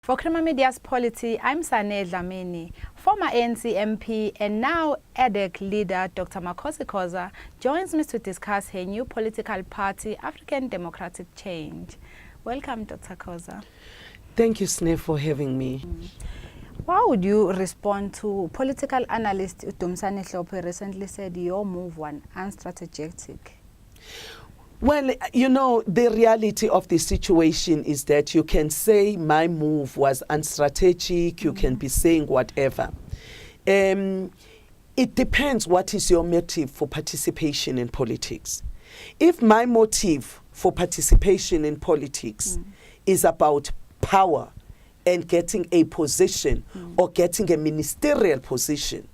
For Crema Media's Polity, I'm Sane Dhlamini. Former ANC MP and now ADeC leader Dr. Makhosi Khoza joins me to discuss her new political party, African Democratic Change. Welcome, Dr. Khoza. Thank you, Sane, for having me. How would you respond to political analyst Dhlamini who recently said your move was unstrategic? Well, you know, the reality of the situation is that you can say my move was unstrategic, you can be saying whatever. It depends what is your motive for participation in politics. If my motive for participation in politics is about power and getting a position or getting a ministerial position,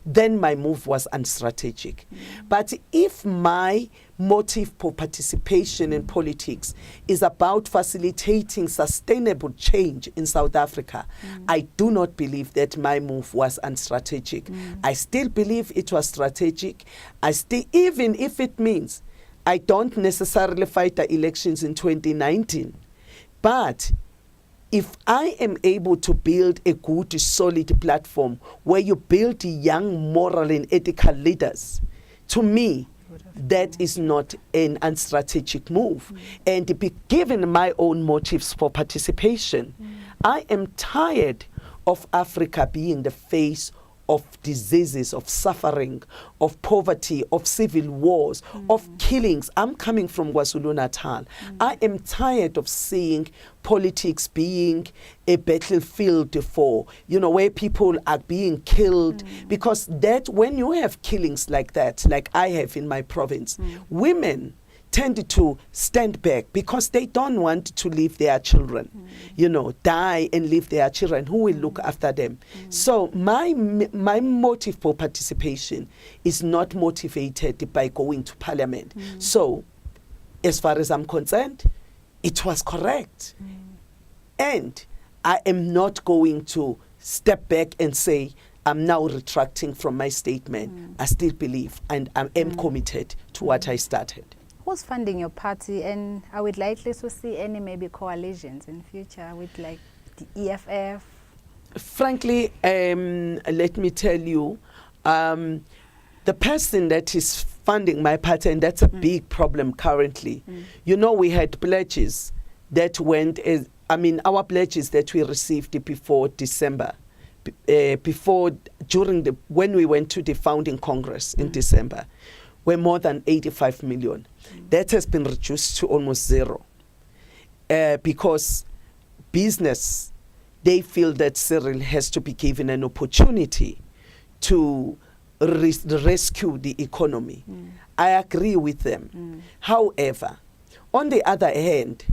then my move was unstrategic. But if my motive for participation in politics is about facilitating sustainable change in South Africa, I do not believe that my move was unstrategic. I still believe it was strategic. Even if it means I don't necessarily fight the elections in 2019, but if I am able to build a good, solid platform where you build young, moral and ethical leaders, to me, that is not an unstrategic move. And given my own motives for participation, I am tired of Africa being the face of diseases, of suffering, of poverty, of civil wars, of killings. I'm coming from KwaZulu-Natal. I am tired of seeing politics being a battlefield for, where people are being killed. Because that, when you have killings like that, like I have in my province, women tend to stand back because they don't want to leave their children, die and leave their children. Who will look after them? So my motive for participation is not motivated by going to parliament. So as far as I'm concerned, it was correct. And I am not going to step back and say, I'm now retracting from my statement. I still believe and I am committed to what I started. Who's funding your party, and are we likely to see any maybe coalitions in future with like the EFF? Frankly, let me tell you, the person that is funding my party, and that's a big problem currently. We had pledges that went, our pledges that we received before December, when we went to the founding Congress in December, were more than 85 million. That has been reduced to almost zero because business, they feel that Cyril has to be given an opportunity to rescue the economy. I agree with them. However, on the other hand,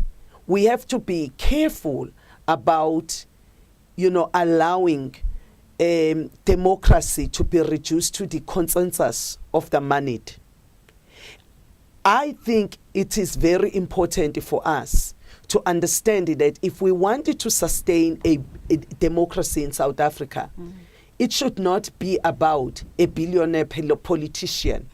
we have to be careful about, allowing democracy to be reduced to the consensus of the moneyed. I think it is very important for us to understand that if we wanted to sustain a democracy in South Africa, it should not be about a billionaire politician.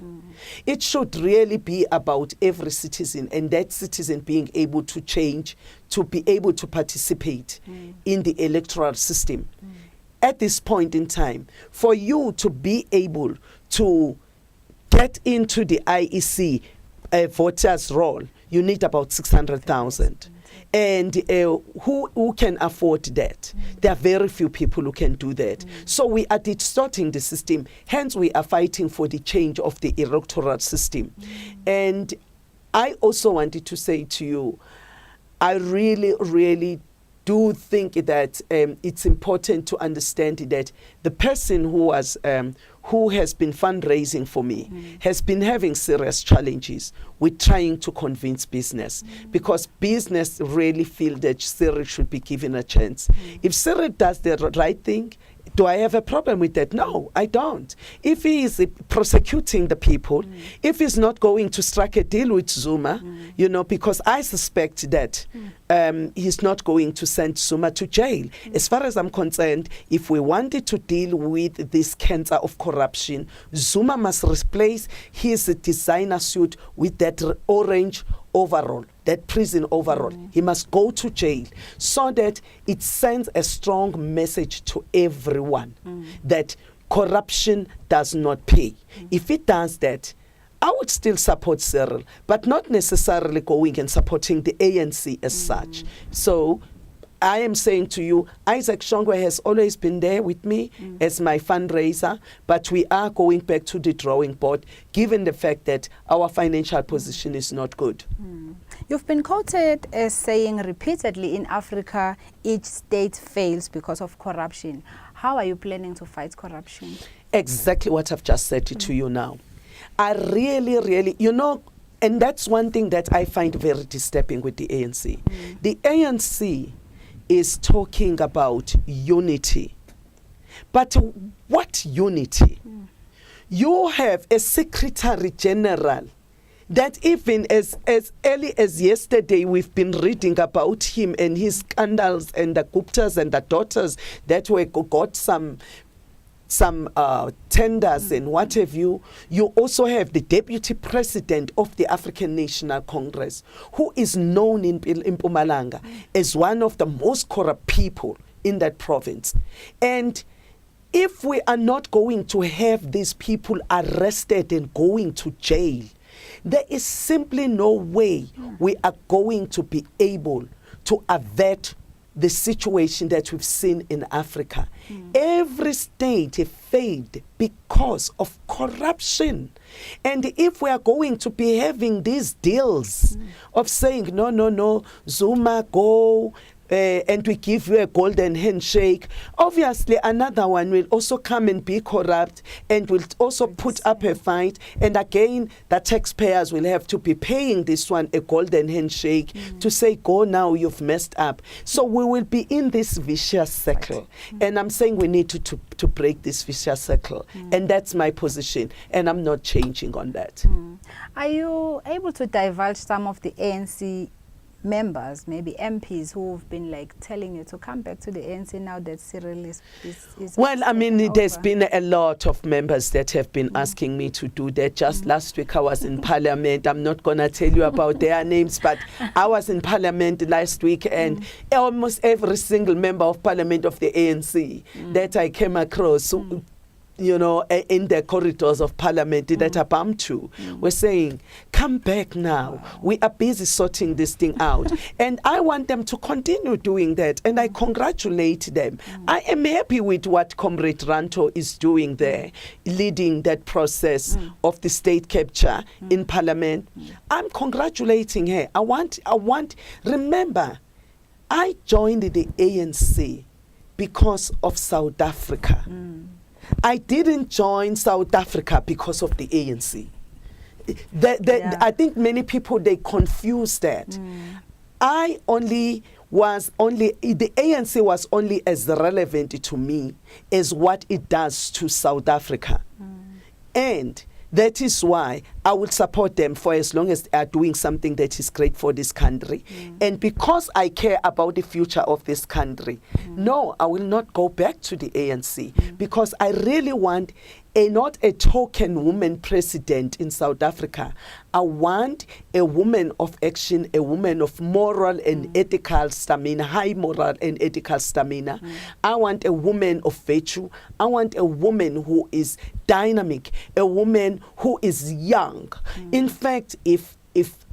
It should really be about every citizen, and that citizen being able to change, to be able to participate in the electoral system. At this point in time, for you to be able to get into the IEC voters roll, you need about 600,000. And who can afford that? There are very few people who can do that. So we are distorting the system. Hence, we are fighting for the change of the electoral system. And I also wanted to say to you, I really, really do think that it's important to understand that the person who has been fundraising for me has been having serious challenges with trying to convince business, because business really feel that Cyril should be given a chance. If Cyril does the right thing, do I have a problem with that? No, I don't. If he is prosecuting the people, if he's not going to strike a deal with Zuma, because I suspect that he's not going to send Zuma to jail. As far as I'm concerned, if we wanted to deal with this cancer of corruption, Zuma must replace his designer suit with that orange overall. that prison overall. He must go to jail so that it sends a strong message to everyone that corruption does not pay. If it does that, I would still support Cyril, but not necessarily going and supporting the ANC as such. So I am saying to you, Isaac Shongwe has always been there with me as my fundraiser, but we are going back to the drawing board, given the fact that our financial position is not good. You've been quoted as saying repeatedly, in Africa, each state fails because of corruption. How are you planning to fight corruption? Exactly what I've just said to you now. I really, and that's one thing that I find very disturbing with the ANC. The ANC is talking about unity. But what unity? You have a Secretary General that even as early as yesterday we've been reading about him and his scandals and the Guptas and the daughters that got some tenders and what have you. You also have the Deputy President of the African National Congress, who is known in Mpumalanga as one of the most corrupt people in that province. And if we are not going to have these people arrested and going to jail, there is simply no way we are going to be able to avert the situation that we've seen in Africa. Every state failed because of corruption. And if we are going to be having these deals of saying, no, Zuma, go, and we give you a golden handshake, obviously another one will also come and be corrupt and will also put up a fight. And again, the taxpayers will have to be paying this one a golden handshake to say, go now, you've messed up. So we will be in this vicious circle. And I'm saying we need to break this vicious circle. And that's my position. And I'm not changing on that. Are you able to divulge some of the ANC members, maybe MPs, who've been telling you to come back to the ANC now that Cyril is well, I mean, there's been a lot of members that have been asking me to do that. Just last week I was in Parliament. I'm not going to tell you about their names, but I was in Parliament last week, and almost every single member of Parliament of the ANC that I came across, in the corridors of Parliament that I bumped to, were saying, come back now. We are busy sorting this thing out. And I want them to continue doing that. And I congratulate them. I am happy with what Comrade Ranto is doing there, leading that process of the state capture in Parliament. I'm congratulating her. Remember, I joined the ANC because of South Africa. I didn't join South Africa because of the ANC. I think many people, they confuse that. The ANC was only as relevant to me as what it does to South Africa. And that is why I will support them for as long as they are doing something that is great for this country. And because I care about the future of this country, no, I will not go back to the ANC because I really want not a token woman president in South Africa. I want a woman of action, a woman of moral and ethical stamina, high moral and ethical stamina. I want a woman of virtue. I want a woman who is dynamic, a woman who is young. In fact, if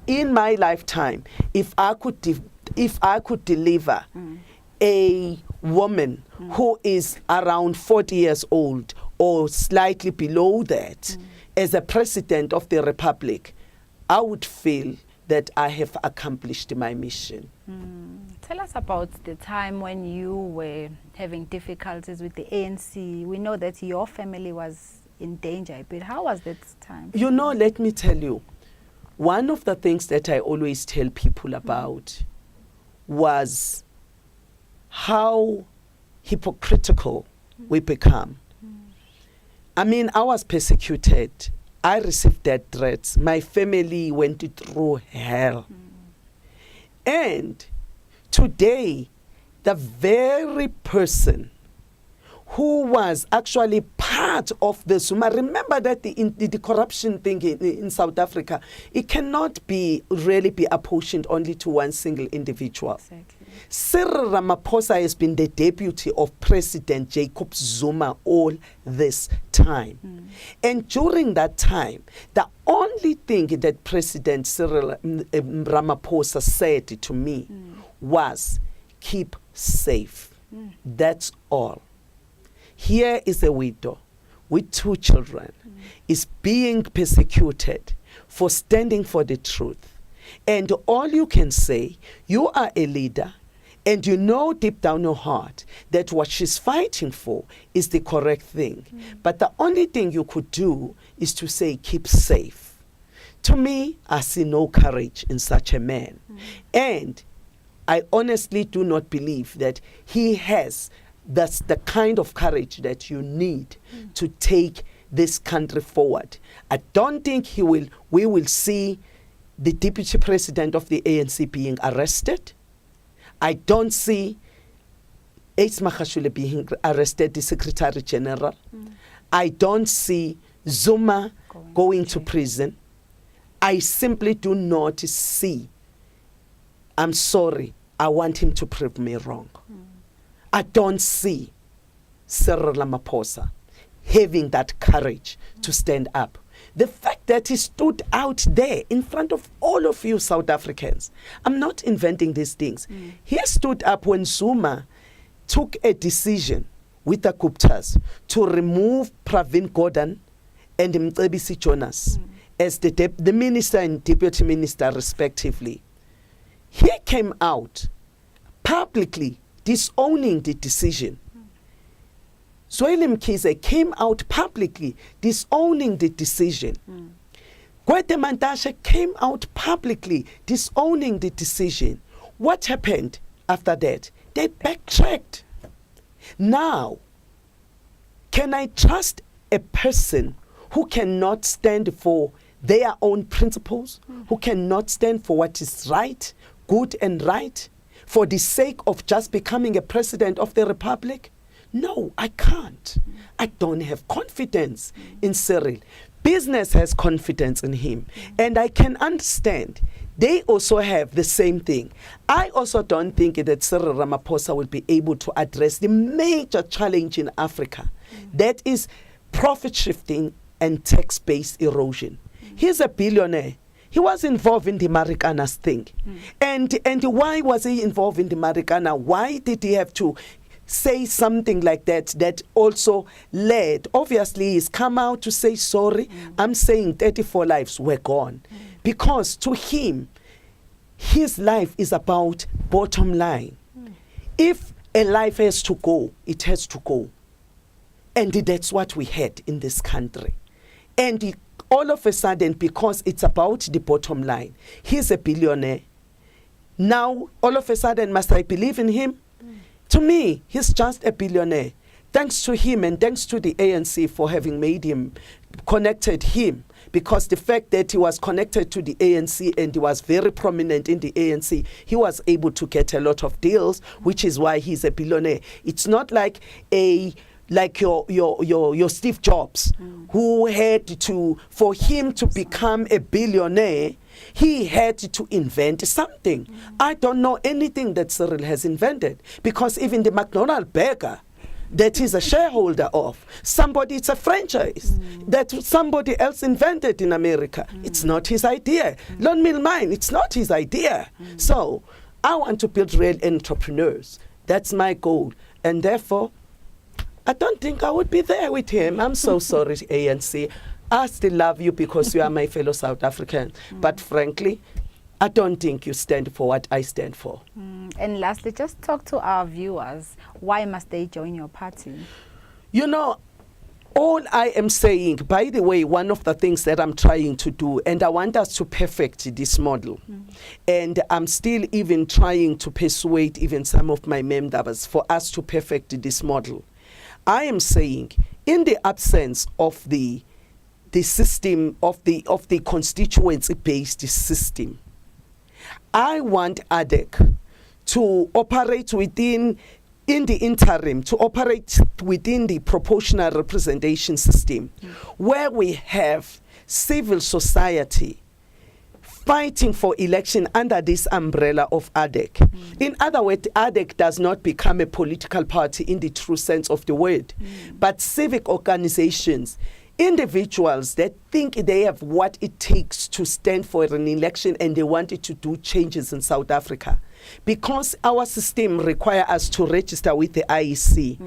in my lifetime, if I could deliver a woman who is around 40 years old or slightly below that as a president of the Republic, I would feel that I have accomplished my mission. Tell us about the time when you were having difficulties with the ANC. We know that your family was in danger a bit. How was that time? Let me tell you, one of the things that I always tell people about was how hypocritical we become. I mean, I was persecuted. I received death threats. My family went through hell. And today, the very person who was actually part part of the Zuma. Remember that the corruption thing in South Africa, it cannot really be apportioned only to one single individual. Exactly. Cyril Ramaphosa has been the deputy of President Jacob Zuma all this time. And during that time, the only thing that President Cyril Ramaphosa said to me was, keep safe. That's all. Here is a widow with 2 children, is being persecuted for standing for the truth. And all you can say, you are a leader, and you know deep down your heart that what she's fighting for is the correct thing. But the only thing you could do is to say, keep safe. To me, I see no courage in such a man. And I honestly do not believe that he has that's the kind of courage that you need to take this country forward. I don't think we will see the deputy president of the ANC being arrested. I don't see ADeC Magashule being arrested, the Secretary General. I don't see Zuma going to prison. I simply do not see. I'm sorry, I want him to prove me wrong. I don't see Cyril Ramaphosa having that courage to stand up. The fact that he stood out there in front of all of you South Africans, I'm not inventing these things. He stood up when Zuma took a decision with the Guptas to remove Pravin Gordhan and Mcebisi Jonas as the minister and deputy minister respectively. He came out publicly disowning the decision. Zweli Mkhize came out publicly disowning the decision. Gwede Mantashe came out publicly disowning the decision. What happened after that? They backtracked. Now, can I trust a person who cannot stand for their own principles, who cannot stand for what is right, good and right, for the sake of just becoming a president of the republic? No, I can't. I don't have confidence in Cyril. Business has confidence in him. And I can understand. They also have the same thing. I also don't think that Cyril Ramaphosa will be able to address the major challenge in Africa. That is profit shifting and tax-based erosion. He's a billionaire. He was involved in the Marikanas thing. And why was he involved in the Marikana? Why did he have to say something like that also led? Obviously, he's come out to say sorry. I'm saying 34 lives were gone. Because to him, his life is about bottom line. If a life has to go, it has to go. And that's what we had in this country. And all of a sudden, because it's about the bottom line, he's a billionaire. Now, all of a sudden, must I believe in him? To me, he's just a billionaire. Thanks to him and thanks to the ANC for having made him, connected him. Because the fact that he was connected to the ANC and he was very prominent in the ANC, he was able to get a lot of deals, which is why he's a billionaire. It's not like your Steve Jobs, who had to, for him to become a billionaire, he had to invent something. I don't know anything that Cyril has invented, because even the McDonald's burger that he's a shareholder of, it's a franchise that somebody else invented in America. It's not his idea. Lone Mill Mine, it's not his idea. So I want to build real entrepreneurs. That's my goal. And therefore, I don't think I would be there with him. I'm so sorry, ANC. I still love you because you are my fellow South African. But frankly, I don't think you stand for what I stand for. And lastly, just talk to our viewers. Why must they join your party? You know, all I am saying, by the way, one of the things that I'm trying to do, and I want us to perfect this model, and I'm still even trying to persuade even some of my members for us to perfect this model. I am saying, in the absence of the system of the constituency-based system, I want ADeC to operate within in the interim to operate within the proportional representation system, where we have civil society fighting for election under this umbrella of ADeC. In other words, ADeC does not become a political party in the true sense of the word, but civic organizations, individuals that think they have what it takes to stand for an election and they wanted to do changes in South Africa. Because our system requires us to register with the IEC,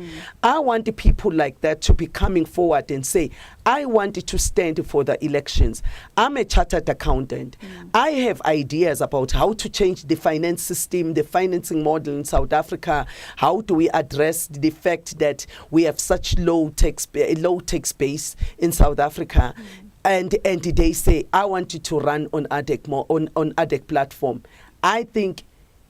I want the people like that to be coming forward and say, I wanted to stand for the elections. I'm a chartered accountant. I have ideas about how to change the finance system, the financing model in South Africa. How do we address the fact that we have such low tax base in South Africa? And they say, I want you to run on ADeC, on ADeC platform. I think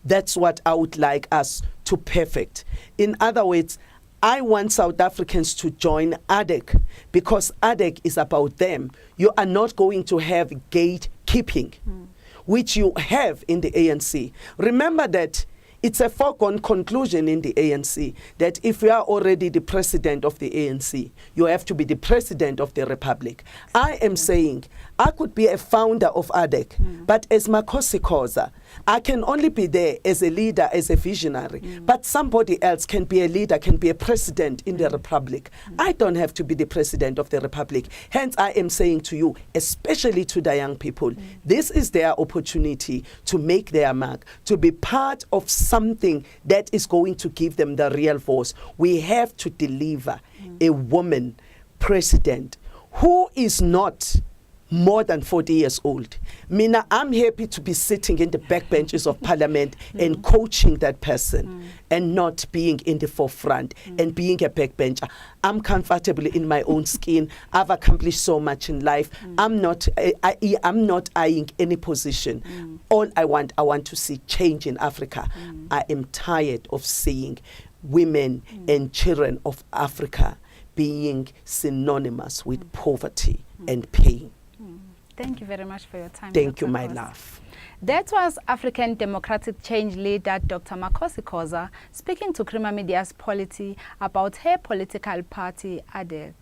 that's what I would like us to perfect. In other words, I want South Africans to join ADeC because ADeC is about them. You are not going to have gatekeeping, which you have in the ANC. Remember that it's a foregone conclusion in the ANC that if you are already the president of the ANC, you have to be the president of the Republic. I am saying I could be a founder of ADeC, but as Makhosi Khoza, I can only be there as a leader, as a visionary, but somebody else can be a leader, can be a president in the Republic. I don't have to be the president of the Republic. Hence, I am saying to you, especially to the young people, this is their opportunity to make their mark, to be part of something that is going to give them the real voice. We have to deliver a woman president who is not more than 40 years old. Mina, I'm happy to be sitting in the backbenches of parliament and coaching that person and not being in the forefront and being a backbencher. I'm comfortable in my own skin. I've accomplished so much in life. I'm not eyeing any position. All I want to see change in Africa. I am tired of seeing women and children of Africa being synonymous with poverty and pain. Thank you very much for your time. Thank you, my love. That was African Democratic Change leader Dr. Makhosi Khoza speaking to Creamer Media's Polity about her political party, ADeC.